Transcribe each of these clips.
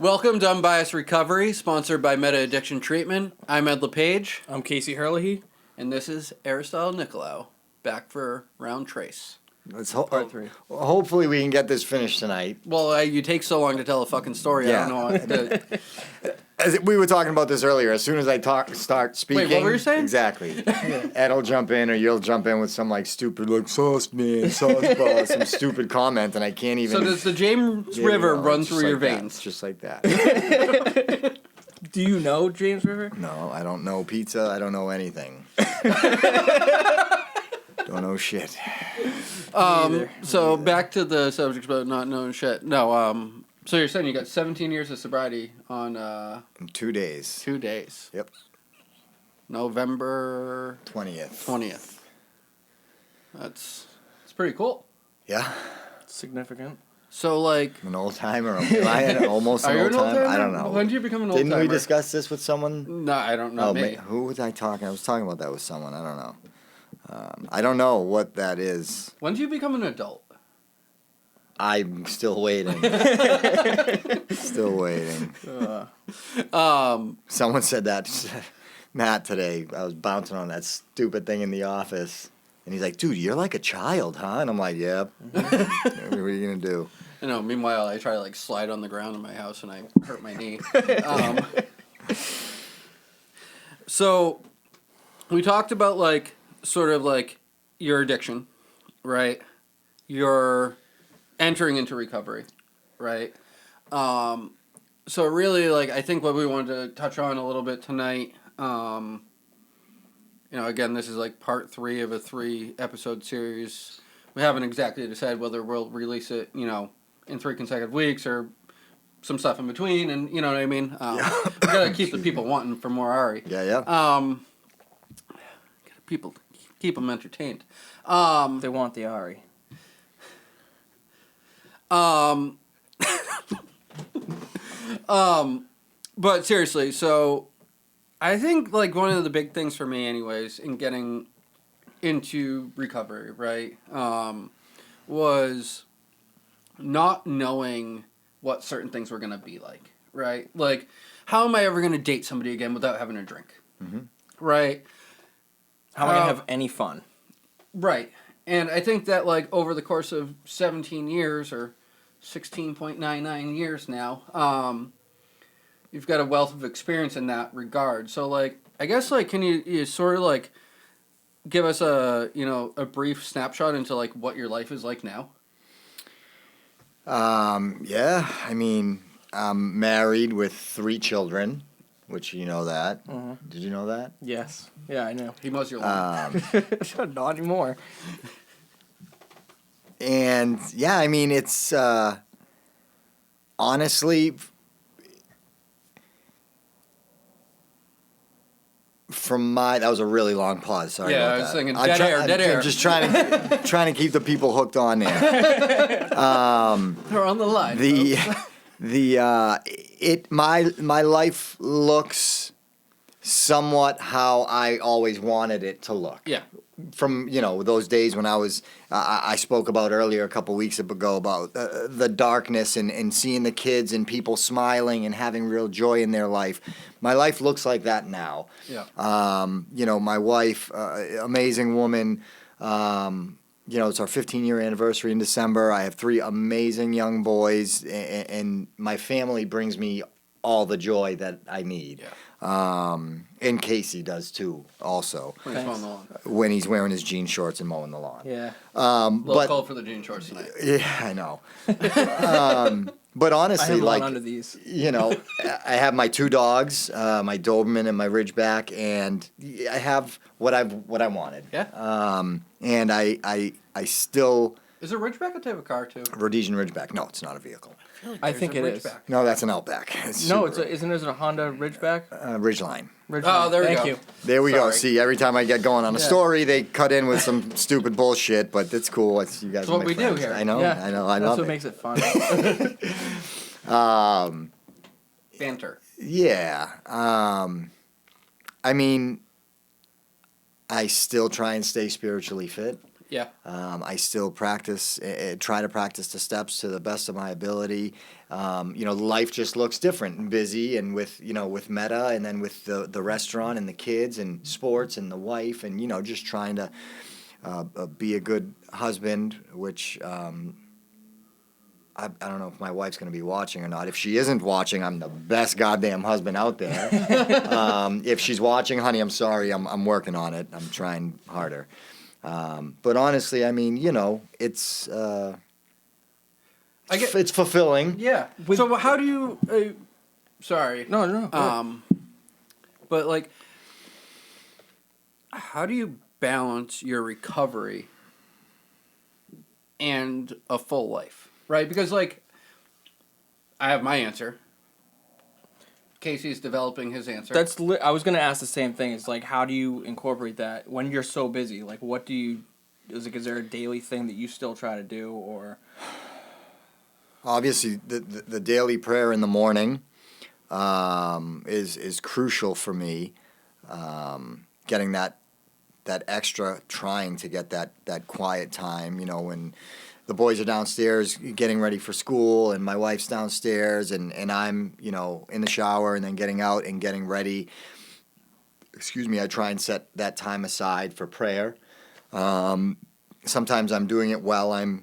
Welcome to Unbiased Recovery, sponsored by Meta Addiction Treatment. I'm Ed LePage. I'm Casey Hurley. And this is Aristotle Nikolaou, back for round trace. Part 3. Hopefully we can get this finished tonight. Well, you take so long to tell a fucking story. Yeah. I don't know. We were talking about this earlier. As soon as I start speaking... Wait, what were you saying? Exactly. Ed will jump in or you'll jump in with some stupid, sauce man, sauce boss, some stupid comment, and I can't even... So does the James River run through your veins? Just like that. Do you know James River? No, I don't know pizza. I don't know anything. Don't know shit. So back to the subject about not knowing shit. No, so you're saying you got 17 years of sobriety on... In 2 days. 2 days. Yep. November... 20th. That's pretty cool. Yeah. Significant. So, like... I'm an old timer. Am I almost an old timer? I don't know. When did you become an old timer? Didn't we discuss this with someone? No, I don't know. Me. Who was I talking? I was talking about that with someone. I don't know. I don't know what that is. When did you become an adult? I'm still waiting. Still waiting. Someone said that, Matt, today. I was bouncing on that stupid thing in the office. And he's like, dude, you're like a child, huh? And I'm like, yep. What are you going to do? You know, meanwhile, I try to, slide on the ground in my house and I hurt my knee. So, we talked about, sort of, your addiction, right? Your entering into recovery, right? So, really, I think what we wanted to touch on a little bit tonight, again, this is, part 3 of a 3-episode series. We haven't exactly decided whether we'll release it, in 3 consecutive weeks or some stuff in between, and you know what I mean? We gotta keep the people wanting for more Ari. Yeah. Gotta keep them entertained. They want the Ari. But seriously, so I think one of the big things for me anyways in getting into recovery, right, was not knowing what certain things were going to be like, right? How am I ever going to date somebody again without having a drink? Mm-hmm. Right? How am I going to have any fun? Right. And I think that, over the course of 17 years, or 16.99 years now, you've got a wealth of experience in that regard. So, I guess, can you sort of, give us a brief snapshot into, what your life is like now? Yeah, I mean, I'm married with 3 children, which you know that. Mm-hmm. Did you know that? Yes. Yeah, I know. He mows your lawn. Not anymore. And, yeah, I mean, it's, honestly, that was a really long pause. Sorry about that. Yeah, I was thinking dead air. I'm just trying to keep the people hooked on there. They're on the line. My life looks somewhat how I always wanted it to look. Yeah. From, those days when I spoke about earlier a couple weeks ago about the darkness and seeing the kids and people smiling and having real joy in their life. My life looks like that now. Yeah. My wife, amazing woman, it's our 15-year anniversary in December. I have 3 amazing young boys, and my family brings me all the joy that I need. Yeah. And Casey does too, also. When he's mowing the lawn. When he's wearing his jean shorts and mowing the lawn. Yeah. Little cold for the jean shorts tonight. Yeah, I know. But honestly, I have under these. I have my 2 dogs, my Doberman and my Ridgeback, and I have what I wanted. Yeah. And I still... Is a Ridgeback a type of car too? Rhodesian Ridgeback. No, it's not a vehicle. I think it is. No, that's an Outback. Isn't it a Honda Ridgeback? Ridgeline. Oh, there we go. Thank you. There we go. Sorry. See, every time I get going on a story, they cut in with some stupid bullshit, but it's cool. You guys That's what we do here. I know. Yeah, I know. I that's love what it. makes it fun. Banter. Yeah. I mean, I still try and stay spiritually fit. Yeah. I still practice, try to practice the steps to the best of my ability. Life just looks different and busy, and with Meta, and then with the restaurant and the kids and sports and the wife, and just trying to be a good husband, which I don't know if my wife's going to be watching or not. If she isn't watching, I'm the best goddamn husband out there. If she's watching, honey, I'm sorry. I'm working on it. I'm trying harder. But honestly, I mean, it's it's fulfilling. Yeah. So how do you? Sorry. No. But like, how do you balance your recovery and a full life? Right? Because like, I have my answer. Casey's developing his answer. I was gonna ask the same thing. It's like, how do you incorporate that when you're so busy? Like, what do you? Is there a daily thing that you still try to do, or? Obviously, the daily prayer in the morning is crucial for me. Getting that extra, trying to get that quiet time. When the boys are downstairs getting ready for school, and my wife's downstairs, and I'm in the shower, and then getting out and getting ready. Excuse me. I try and set that time aside for prayer. Sometimes I'm doing it while I'm,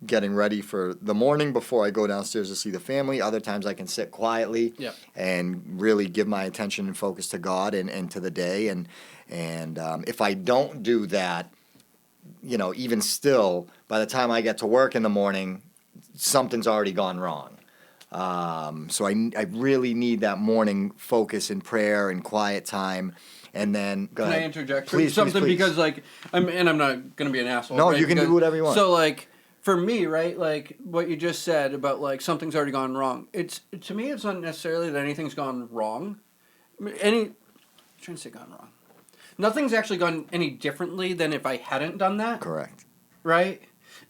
getting ready for the morning before I go downstairs to see the family. Other times I can sit quietly and really give my attention and focus to God and to the day. And if I don't do that, even still, by the time I get to work in the morning, something's already gone wrong. So I really need that morning focus and prayer and quiet time. And then Can I interject please, something? please. Because like I'm not gonna be an asshole. No, right? you can do whatever you want. So like for me, right, like what you just said about like something's already gone wrong. To me, it's not necessarily that anything's gone wrong. I'm trying to say gone wrong. Nothing's actually gone any differently than if I hadn't done that. Correct. Right.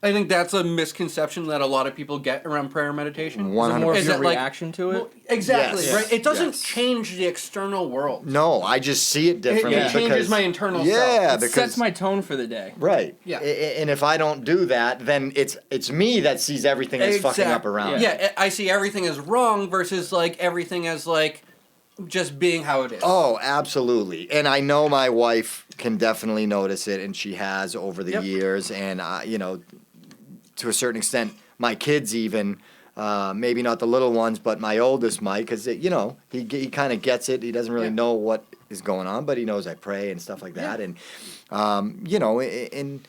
I think that's a misconception that a lot of people get around prayer and meditation. 100%. More of Is your that, like- reaction to it. Well, exactly, Yes. right? It doesn't Yes. change the external world. No, I just see it differently. It changes because, my internal yeah, self. It because sets my tone for the day. right. Yeah. And if I don't do that, then it's me that sees everything as fucking up around. Yeah, I see everything as wrong versus like everything as like just being how it is. Oh, absolutely. And I know my wife can definitely notice it, and she has over the years. And to a certain extent, my kids even. Maybe not the little ones, but my oldest might, because he kind of gets it. He doesn't really know what is going on, but he knows I pray and stuff like that. And and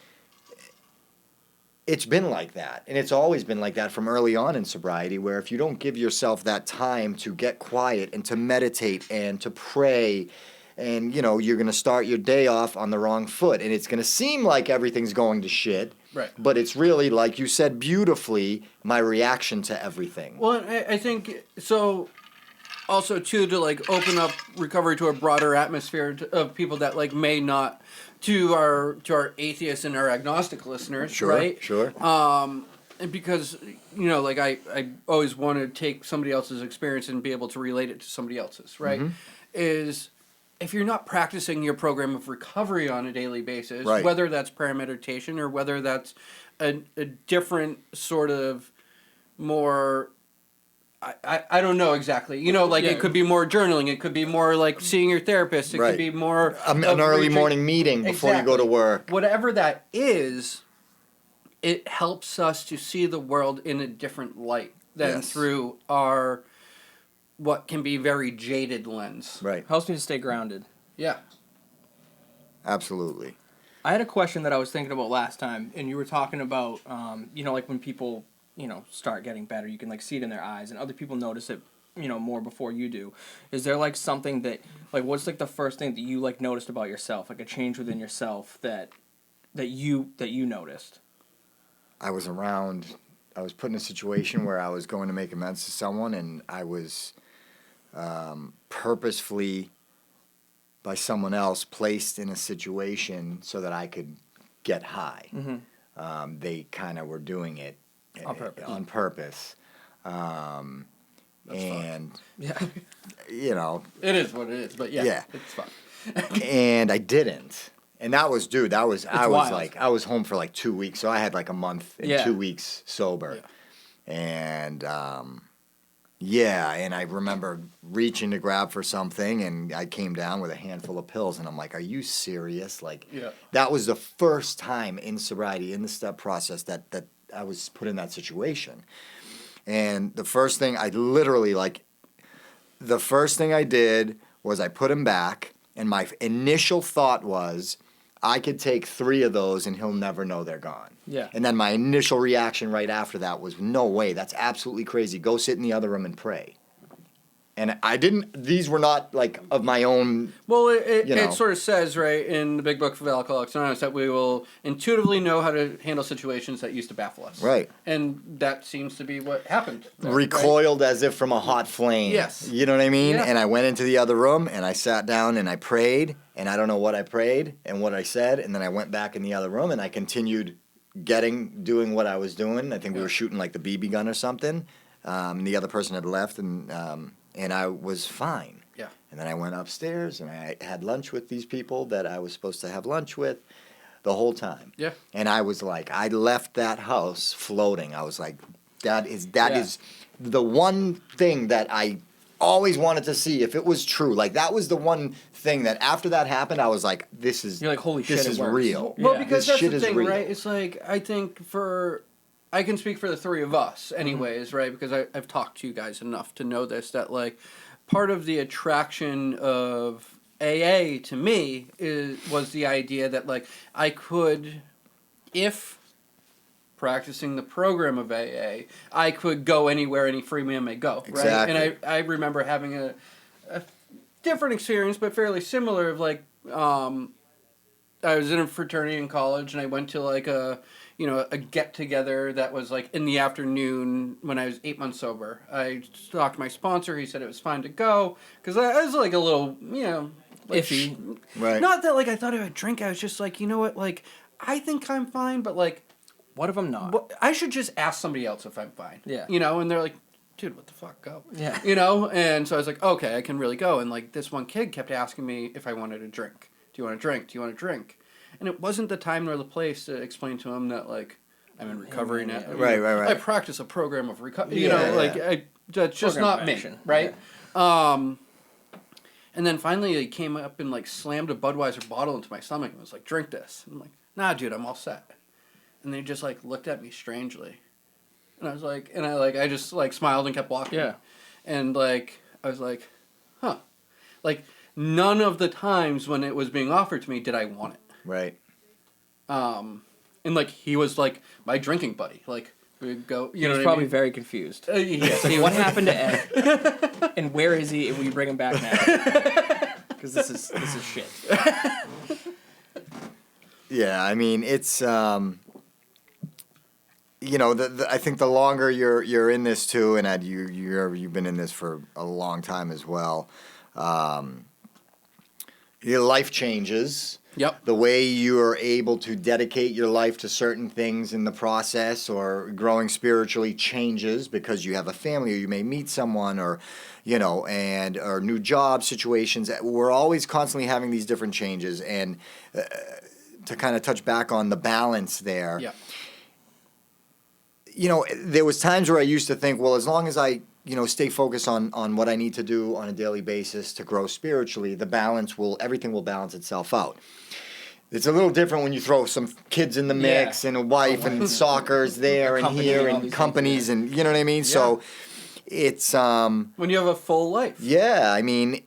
it's been like that, and it's always been like that from early on in sobriety, where if you don't give yourself that time to get quiet and to meditate and to pray, and you're going to start your day off on the wrong foot, and it's going to seem like everything's going to shit. Right. But it's really, like you said beautifully, my reaction to everything. Well, I think so. Also, too, to like open up recovery to a broader atmosphere of people that like may not, to our atheists and our agnostic listeners, Sure, right? sure. And because like I always want to take somebody else's experience and be able to relate it to somebody else's, right? Mm-hmm. Is if you're not practicing your program of recovery on a daily basis, Right. whether that's prayer meditation or whether that's a different sort of more, I don't know exactly. It could be more journaling. It could be more like seeing your therapist. It Right. could be more An of early reaching- morning meeting before you go to work. Whatever that is, it helps us to see the world in a different light than Yes. through our what can be very jaded lens. Right. Helps me to stay grounded. Yeah. Absolutely. I had a question that I was thinking about last time, and you were talking about, like when people, start getting better, you can like see it in their eyes, and other people notice it, more before you do. Is there like something that, like, what's like the first thing that you like noticed about yourself, like a change within yourself that you noticed? I was put in a situation where I was going to make amends to someone, and I was purposefully, by someone else, placed in a situation so that I could get high. Mm-hmm. They kind of were doing it On purpose. On purpose. That's and, Yeah. It is what it is, but yeah. Yeah. It's fun. and I didn't. And that was, dude, I was wild. like, I was home for like 2 weeks. So I had like a month and 2 weeks sober. Yeah. And, yeah, and I remember reaching to grab for something, and I came down with a handful of pills, and I'm like, "Are you serious?" Like, that was the first time in sobriety, in the step process, that I was put in that situation. And the first thing I did was I put him back, and my initial thought was, I could take 3 of those, and he'll never know they're gone. Yeah. And then my initial reaction right after that was, no way, that's absolutely crazy. Go sit in the other room and pray. And these were not like of my own. Well, it sort of says, right, in the Big Book of Alcoholics Anonymous that we will intuitively know how to handle situations that used to baffle us. Right. And that seems to be what happened. There, Recoiled as if from a hot flame. Yes. You know what I mean? Yeah. And I went into the other room and I sat down and I prayed, and I don't know what I prayed and what I said, and then I went back in the other room and I continued doing what I was doing. I think we were shooting like the BB gun or something. The other person had left, and I was fine. Yeah. And then I went upstairs and I had lunch with these people that I was supposed to have lunch with the whole time. Yeah. And I was like, I left that house floating. I was like, that is the one thing that I always wanted to see if it was true. Like, that was the one thing that after that happened, I was like, this is, You're like, holy shit, this it is works. real. Well, Yeah. because This that's shit the is thing, real. right? It's like, I think I can speak for the 3 of us anyways, right? Because I've talked to you guys enough to know this, that like part of the attraction of AA to me was the idea that like I could, if practicing the program of AA, I could go anywhere any free man may go, right? Exactly. And I remember having a different experience, but fairly similar of like, I was in a fraternity in college, and I went to like a get together that was like in the afternoon when I was 8 months sober. I talked to my sponsor. He said it was fine to go because I was like a little, like, iffy. Right. Not that like I thought I would drink. I was just like, you know what, like I think I'm fine, but like, What if I'm not? I should just ask somebody else if I'm fine. Yeah. And they're like, dude, what the fuck, go. Yeah. And so I was like, okay, I can really go. And like this one kid kept asking me if I wanted a drink. Do you want a drink? Do you want a drink? And it wasn't the time nor the place to explain to him that like I'm in recovery now. Right. I practice a program of recovery. Yeah. That's just Program not of me, action. right? And then finally he came up and like slammed a Budweiser bottle into my stomach and was like, drink this. And I'm like, nah, dude, I'm all set. And they just like looked at me strangely. And I was like, I just like smiled and kept walking. Yeah. And like, I was like, huh. Like, none of the times when it was being offered to me did I want it. Right. And like, he was like my drinking buddy. Like, we'd go, He was probably very confused. Yes. Like, what happened to Ed? And where is he? If we bring him back now? Because this is shit. Yeah, I mean, it's I think the longer you're in this too, and Ed, you've been in this for a long time as well. Your life changes. Yep. The way you are able to dedicate your life to certain things in the process or growing spiritually changes because you have a family or you may meet someone or new job situations. We're always constantly having these different changes, and to kind of touch back on the balance there. Yeah. There was times where I used to think, well, as long as I, stay focused on what I need to do on a daily basis to grow spiritually, everything will balance itself out. It's a little different when you throw some kids in the mix and a wife and soccer's there and here and companies and, you know what I mean? Yeah. So it's... when you have a full life. Yeah, I mean,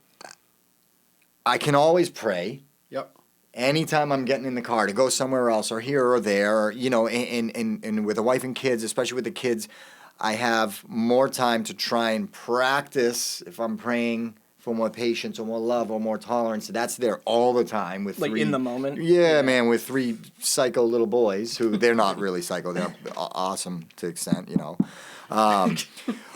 I can always pray. Yep. Anytime I'm getting in the car to go somewhere else or here or there, or, and with a wife and kids, especially with the kids, I have more time to try and practice if I'm praying for more patience or more love or more tolerance. That's there all the time with like 3... in the moment? Yeah, man, with 3 psycho little boys who, they're not really psycho. They're awesome to extent, that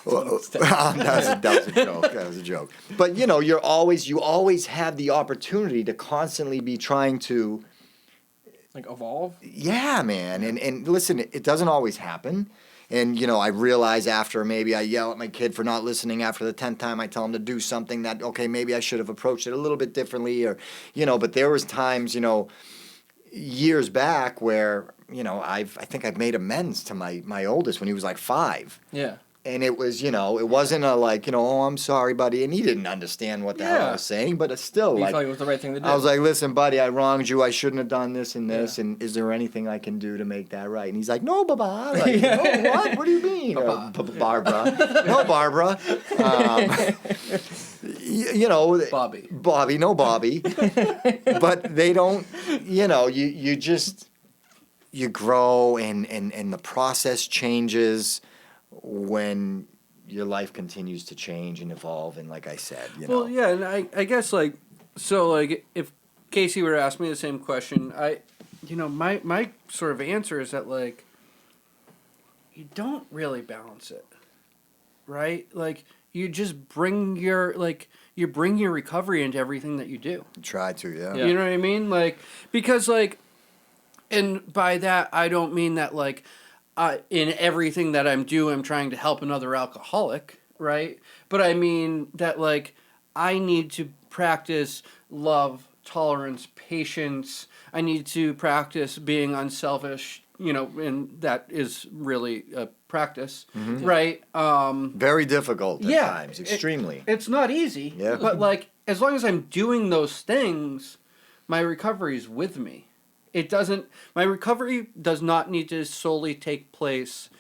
was a joke. That was a joke. But, you always have the opportunity to constantly be trying to... Like evolve? Yeah, man. And listen, it doesn't always happen. And, I realize after maybe I yell at my kid for not listening after the 10th time I tell him to do something that, okay, maybe I should have approached it a little bit differently or, but there was times, years back where, you know, I think I've made amends to my oldest when he was like 5. Yeah. And it was, you know, it wasn't a like, you know, oh, I'm sorry, buddy. And he didn't understand what the hell I Yeah. was saying, but it's still You like, felt like it was the right thing to do. I was like, listen, buddy, I wronged you. I shouldn't have done this and this. And is there anything I can do to make that right? And he's like, no, Baba. Like, no, what? What do you mean? Barbara. No, Barbara. You know. Bobby, no Bobby. But they don't, you know, you just, you grow and the process changes when your life continues to change and evolve. And like I said, you know. Well, yeah, and I guess, like, so, like, if Casey were to ask me the same question, my sort of answer is that, like, you don't really balance it, right? Like, you just bring your recovery into everything that you do. Try to, yeah. You know what I mean? Like, because, like, and by that, I don't mean that, like, in everything that I'm doing, I'm trying to help another alcoholic, right? But I mean that, like, I need to practice love, tolerance, patience. I need to practice being unselfish, you know, and that is really a practice, right? Very difficult at times, extremely. It's not easy, but, like, as long as I'm doing those things, my recovery is with me. My recovery does not need to solely take place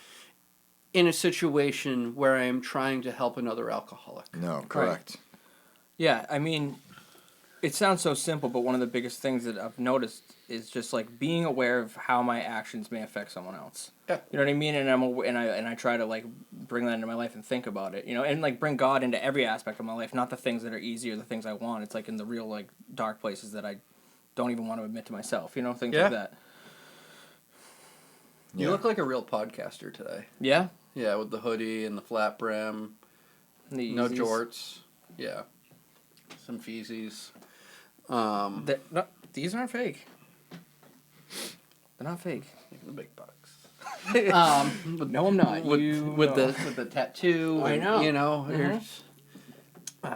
in a situation where I am trying to help another alcoholic. No, correct. Yeah, I mean, it sounds so simple, but one of the biggest things that I've noticed is just like being aware of how my actions may affect someone else. Yeah. You know what I mean? And I try to like bring that into my life and think about it, you know, and like bring God into every aspect of my life, not the things that are easy or the things I want. It's like in the real like dark places that I don't even want to admit to myself, you know, things like that. You look like a real podcaster today. Yeah? Yeah, with the hoodie and the flat brim. No Yeezys. jorts. Yeah. Some feezies. No, these aren't fake. They're not fake. The big bucks. No, I'm not. With the tattoo. I know. You know,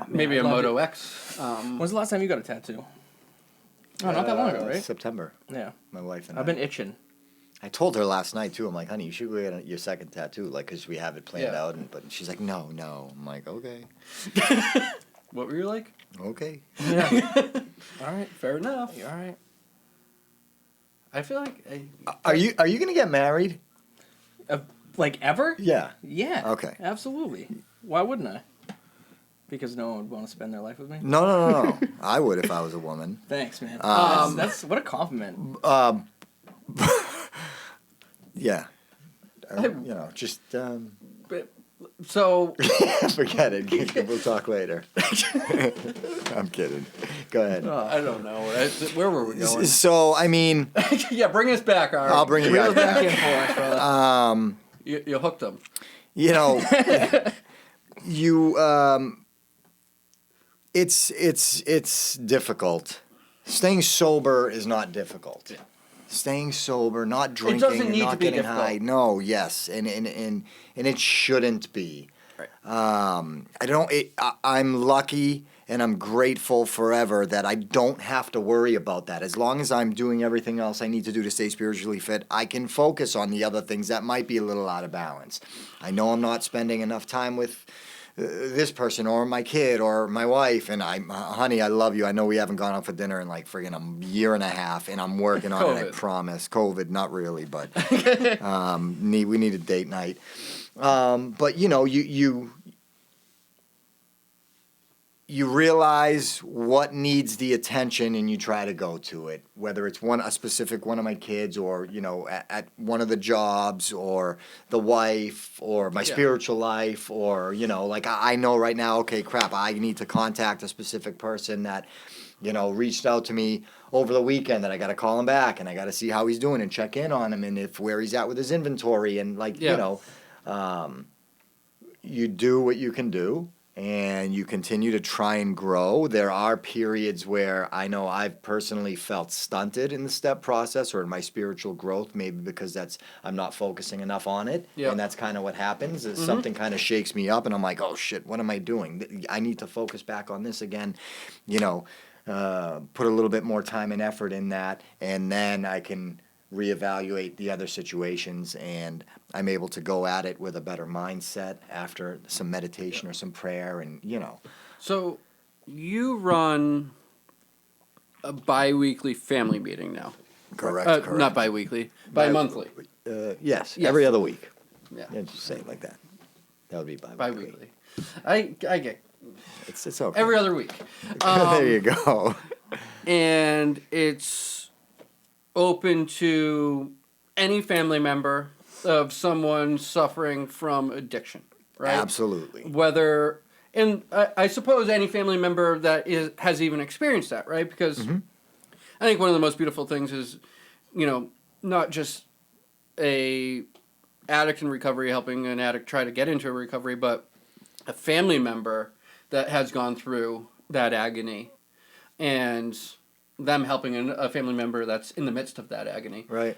maybe a Moto X. When's the last time you got a tattoo? Oh, not that long ago, right? September. Yeah. My wife and I've been itching. I told her last night too. I'm like, honey, you should go get your second tattoo, like, cause we have it planned out. But she's like, no. I'm like, okay. What were you like? Okay. Yeah. All right. Fair enough. All right. I feel like. Are you gonna get married? Like ever? Yeah. Yeah. Okay. Absolutely. Why wouldn't I? Because no one would want to spend their life with me. No. I would if I was a woman. Thanks, man. That's what a compliment. Yeah. You know, just So. forget it. We'll talk later. I'm kidding. Go ahead. I don't know. Where were we going? So I mean. Yeah, bring us back. All right. I'll bring you back. Back in for us, brother. You hooked them. You know. It's difficult. Staying sober is not difficult. Yeah. Staying sober, not drinking, doesn't need not to be getting difficult. high. No, yes, and it shouldn't be. Right. I'm lucky and I'm grateful forever that I don't have to worry about that. As long as I'm doing everything else I need to do to stay spiritually fit, I can focus on the other things that might be a little out of balance. I know I'm not spending enough time with this person or my kid or my wife, and honey, I love you. I know we haven't gone out for dinner in like friggin' a year and a half, and I'm working on it. I promise. COVID, not really, but we need a date night. But you know, you realize what needs the attention and you try to go to it, whether it's a specific one of my kids or, you know, at one of the jobs or the wife or my spiritual life or, you know, like I know right now, okay, crap, I need to contact a specific person that, you know, reached out to me over the weekend that I got to call him back and I got to see how he's doing and check in on him and where he's at with his inventory and like, you know, you do what you can do. And you continue to try and grow. There are periods where I know I've personally felt stunted in the step process or in my spiritual growth, maybe because I'm not focusing enough on it. Yep. And that's kind of what happens. Is something kind of shakes me up and I'm like, oh shit, what am I doing? I need to focus back on this again. You know, put a little bit more time and effort in that, and then I can reevaluate the other situations, and I'm able to go at it with a better mindset after some meditation or some prayer, and So you run a bi-weekly family meeting now. correct. Not bi-weekly, bi-monthly. Yes, Yes. every other week. Yeah. Yeah, just say it like that. That would be bi-weekly. Bi-weekly. I get It's okay. every other week. There you go. And it's open to any family member of someone suffering from addiction, right? Absolutely. Whether, and I suppose any family member that has even experienced that, right? Because I think one of the most beautiful things is, not just a addict in recovery helping an addict try to get into a recovery, but a family member that has gone through that agony and them helping a family member that's in the midst of that agony. Right.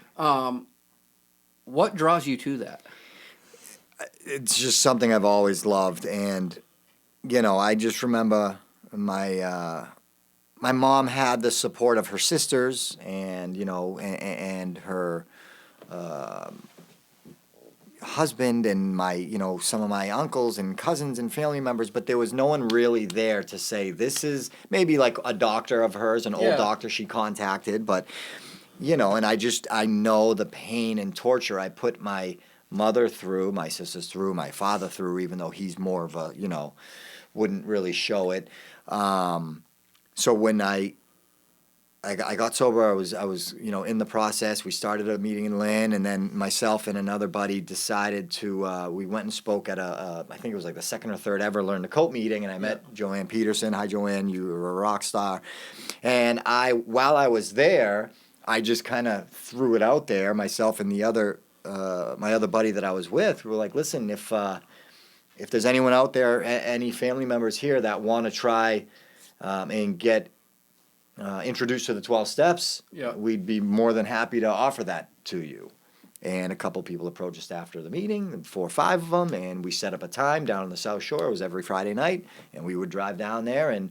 What draws you to that? It's just something I've always loved, and I just remember my mom had the support of her sisters and and her husband and my some of my uncles and cousins and family members, but there was no one really there to say this is maybe like a doctor of hers, an old doctor she contacted, but and I know the pain and torture I put my mother through, my sisters through, my father through, even though he's more of a wouldn't really show it. So when I got sober, I was in the process. We started a meeting in Lynn, and then myself and another buddy decided to. We went and spoke at I think it was like the second or third ever Learn to Cope meeting, and I met Joanne Peterson. Hi, Joanne, you were a rock star. And while I was there, I just kind of threw it out there. Myself and the other my other buddy that I was with, we were like, listen, if there's anyone out there, any family members here that want to try and get introduced to the 12 steps, we'd be more than happy to offer that to you. And a couple people approached us after the meeting, 4 or 5 of them, and we set up a time down on the South Shore. It was every Friday night, and we would drive down there and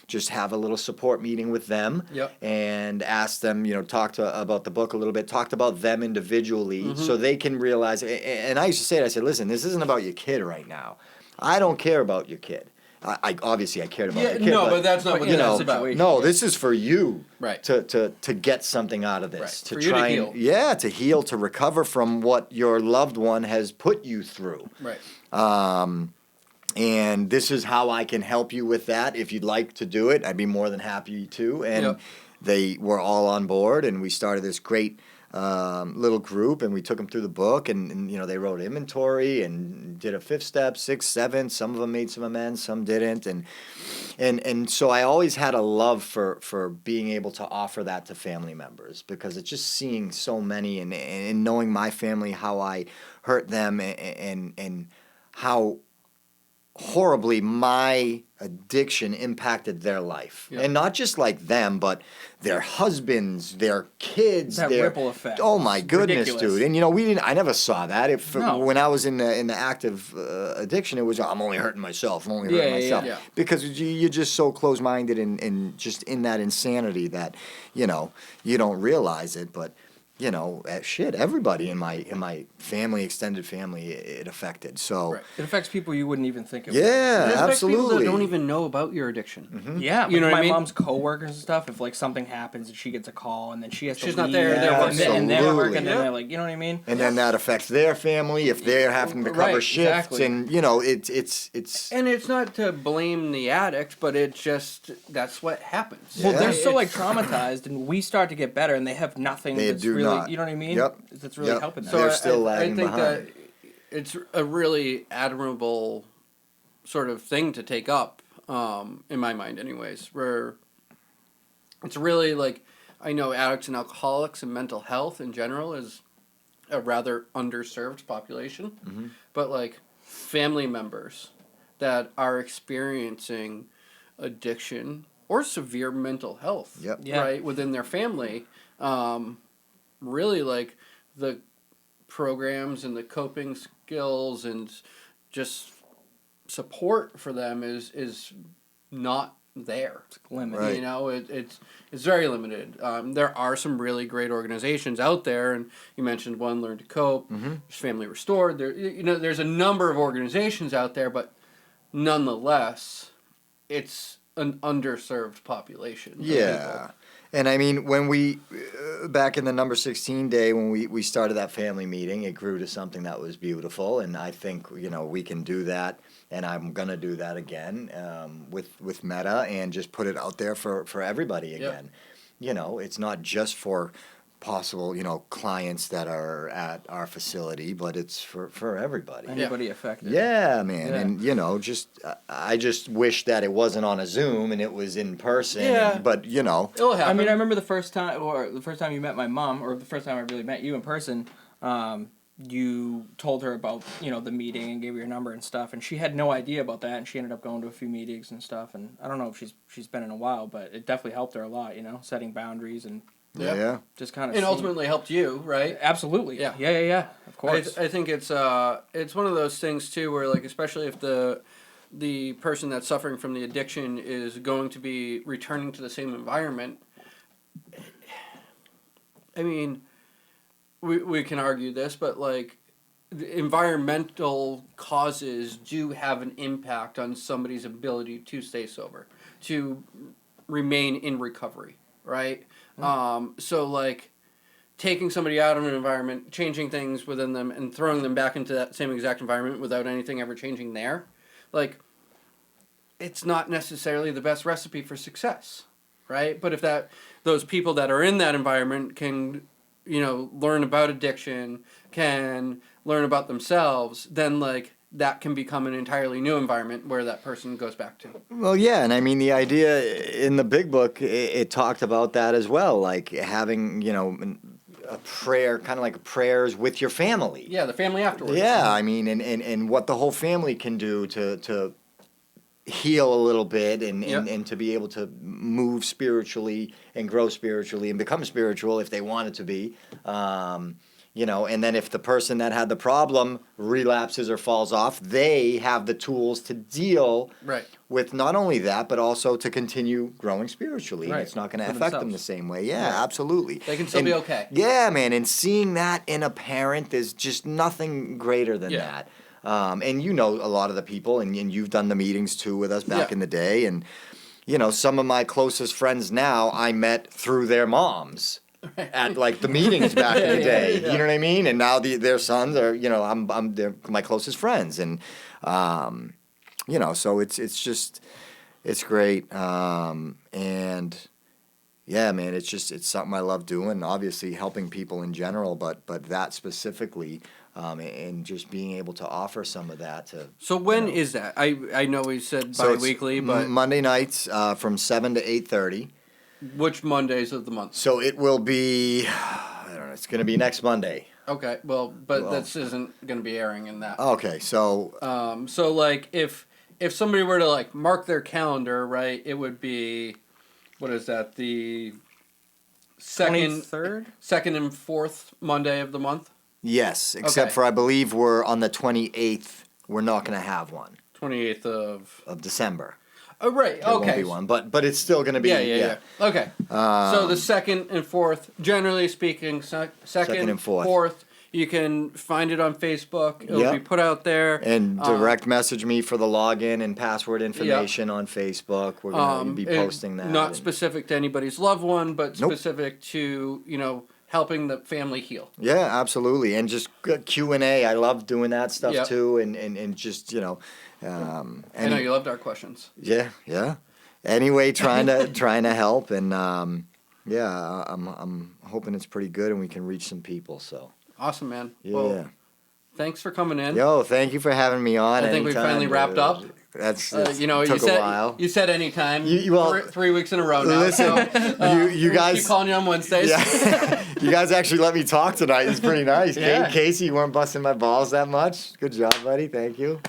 just have a little support meeting with them and ask them, talk about the book a little bit, talked about them individually so they can realize. And I used to say it, I said, listen, this isn't about your kid right now. I don't care about your kid. I obviously I cared about your kid. No, but that's not what that's about. No, this is for you to get something out of this. Right. To For try you to and heal. to heal, to recover from what your loved one has put you through. Right. And this is how I can help you with that. If you'd like to do it, I'd be more than happy to. And they were all on board, and we started this great little group, and we took them through the book, and they wrote inventory and did a 5th step, 6th, 7th. Some of them made some amends, some didn't, and so I always had a love for being able to offer that to family members, because it's just seeing so many and knowing my family, how I hurt them, and how horribly my addiction impacted their life. And not just like them, but their husbands, their kids, that their ripple effect. Oh my goodness, ridiculous. dude. And I never saw that. When I was in the active addiction, it was I'm only hurting myself. I'm only hurting myself. Yeah. Because you're just so close-minded and just in that insanity that you don't realize it, but everybody in my family, extended family, it affected. So It affects people you wouldn't even think of. It affects absolutely. people that don't even know about your addiction. Yeah, You know what my I mean? mom's coworkers and stuff. If like something happens and she gets a call and then she has to She's leave, not there, they're working. and they're working, and Absolutely. they're like, you know what I mean? And then that affects their family if they're having to cover Right, shifts, exactly. and it's. And it's not to blame the addict, but it's just that's what happens. Well, Yeah. they're so like traumatized, and we start to get better, and they have nothing They that's do really, not. you know what I mean? Yep. That's really Yep. helping them. So- They're still I lagging think behind. that it's a really admirable sort of thing to take up, in my mind anyways, where it's really like, I know addicts and alcoholics and mental health in general is a rather underserved population, but like family members that are experiencing addiction or severe mental health, right, within their family, really like the programs and the coping skills and just support for them is not there. It's limited. Right. You know, it's very limited. There are some really great organizations out there, and you mentioned one, Learn to Cope. There's Family Restored. There's a number of organizations out there, but nonetheless, it's an underserved population. of Yeah. people. And I mean, when we, back in the number 16 day, when we started that family meeting, it grew to something that was beautiful. And I think, we can do that. And I'm going to do that again with Meta and just put it out there for everybody again. It's not just for possible, clients that are at our facility, but it's for everybody. Anybody affected. Yeah, man. Yeah. And, I just wish that it wasn't on a Zoom and it was in person. Yeah. But, It'll happen. I mean, I remember the first time you met my mom, or the first time I really met you in person. You told her about the meeting and gave her your number and stuff, and she had no idea about that, and she ended up going to a few meetings and stuff. And I don't know if she's been in a while, but it definitely helped her a lot. Setting boundaries and Yeah. just kind of and ultimately helped you, right? Absolutely. Yeah. Of course. I think it's one of those things too where, like, especially if the person that's suffering from the addiction is going to be returning to the same environment. I mean, we can argue this, but like, the environmental causes do have an impact on somebody's ability to stay sober, to remain in recovery, right? So like, taking somebody out of an environment, changing things within them, and throwing them back into that same exact environment without anything ever changing there, like, it's not necessarily the best recipe for success, right? But if those people that are in that environment can, learn about addiction, can learn about themselves, then like, that can become an entirely new environment where that person goes back to. Well, yeah, and I mean, the idea in the big book, it talked about that as well, like having, a prayer, kind of like prayers with your family. Yeah, the family afterwards. Yeah, I mean, and what the whole family can do to heal a little bit and to be able to move spiritually and grow spiritually and become spiritual if they wanted to be. And then if the person that had the problem relapses or falls off, they have the tools to deal with not only that, but also to continue growing spiritually. Right. It's not going to For affect them themselves. the same way. Yeah, absolutely. They can still be okay. Yeah, man. And seeing that in a parent, there's just nothing greater than that. And a lot of the people, and you've done the meetings too with us back in the day. And, some of my closest friends now I met through their moms. At like the meetings back in the day, you know what I mean, and now their sons are, they're my closest friends, and so it's great, and yeah, man, it's something I love doing. Obviously, helping people in general, but that specifically, and just being able to offer some of that to. So when is that? I know we said So it's bi-weekly, but Monday nights from 7 to 8:30. which Mondays of the month? So it will be, I don't know, it's going to be next Monday. Okay, but this isn't going to be airing in that. Okay, so. So like if somebody were to like mark their calendar, right, it would be, what is that, the second and fourth Monday of the month? Yes, except for I believe we're on the 28th. We're not going to have one. 28th of December. Oh, right. There won't be one, but it's still going to be. Yeah. Okay. So the second and fourth, generally speaking, second and fourth. You can find it on Facebook. It'll be put out there. And direct message me for the login and password information on Facebook. We're going to be posting that. Not specific to anybody's loved one, but specific to, helping the family heal. Yeah, absolutely. And just Q&A. I love doing that stuff too. And just, I know you loved our questions. Yeah. Anyway, trying to help. And I'm hoping it's pretty good and we can reach some people. So. Awesome, man. Yeah. Well, thanks for coming in. Yo, thank you for having me on. I think we finally wrapped up. That's took a while. You said anytime. Well, 3 weeks in a row now. Listen, so, you guys keep calling you on Wednesdays. Yeah. You guys actually let me talk tonight. It's pretty nice. Yeah. Casey, you weren't busting my balls that much. Good job, buddy. Thank you.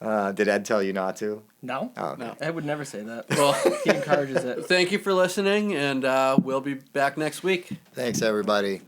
Did Ed tell you not to? No. Oh, okay. No. Ed would never say that. Well, he encourages it. Thank you for listening, and we'll be back next week. Thanks, everybody.